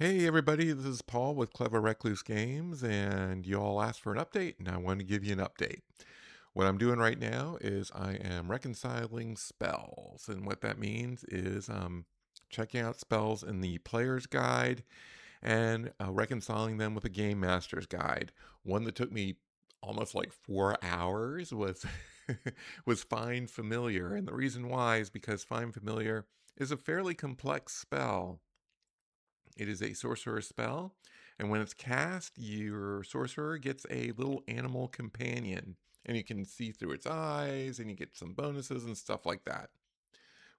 Hey everybody, this is Paul with Clever Recluse Games, and you all asked for an update, and I want to give you an update. What I'm doing right now is I am reconciling spells, and what that means is checking out spells in the player's guide and reconciling them with a game master's guide. One that took me almost like 4 hours was was Find Familiar, and the reason why is because Find Familiar is a fairly complex spell. It is a sorcerer spell, and when it's cast, your sorcerer gets a little animal companion, and you can see through its eyes, and you get some bonuses and stuff like that.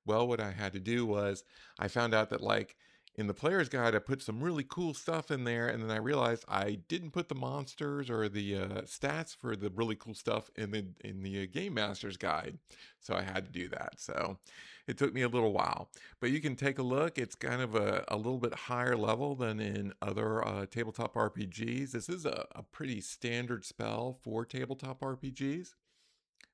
Well, what I had to do was I found out that like in the player's guide, I put some really cool stuff in there, and then I realized I didn't put the monsters or the stats for the really cool stuff in the game master's guide. So I had to do that. So it took me a little while, but you can take a look. It's kind of a little bit higher level than in other tabletop RPGs. This is a pretty standard spell for tabletop RPGs.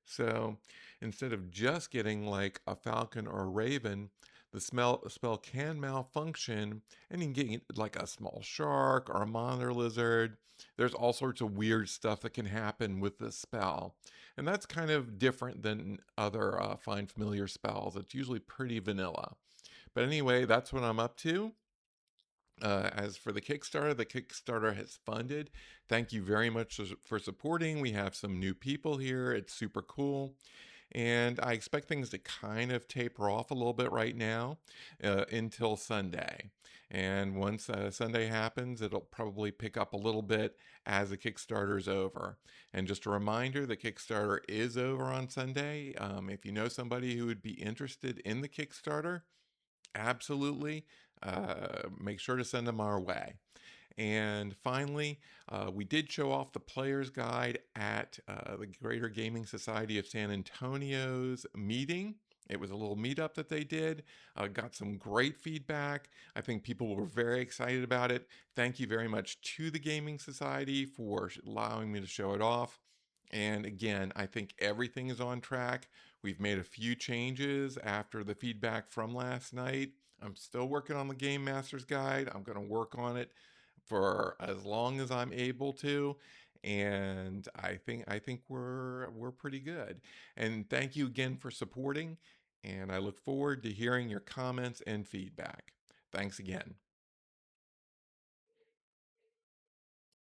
So instead of just getting like a falcon or a raven, the spell can malfunction and you can get like a small shark or a monitor lizard. There's all sorts of weird stuff that can happen with this spell. And that's kind of different than other Find Familiar spells. It's usually pretty vanilla. But anyway, that's what I'm up to. As for the Kickstarter has funded. Thank you very much for supporting. We have some new people here. It's super cool. And I expect things to kind of taper off a little bit right now until Sunday. And once Sunday happens, it'll probably pick up a little bit as the Kickstarter is over. And just a reminder, the Kickstarter is over on Sunday. If you know somebody who would be interested in the Kickstarter, absolutely. Make sure to send them our way. And finally, we did show off the player's guide at the Greater Gaming Society of San Antonio's meeting. It was a little meetup that they did. Got some great feedback. I think people were very excited about it. Thank you very much to the Gaming Society for allowing me to show it off. And again, I think everything is on track. We've made a few changes after the feedback from last night. I'm still working on the Game Master's Guide. I'm going to work on it for as long as I'm able to, and I think we're pretty good. And thank you again for supporting, and I look forward to hearing your comments and feedback. Thanks again.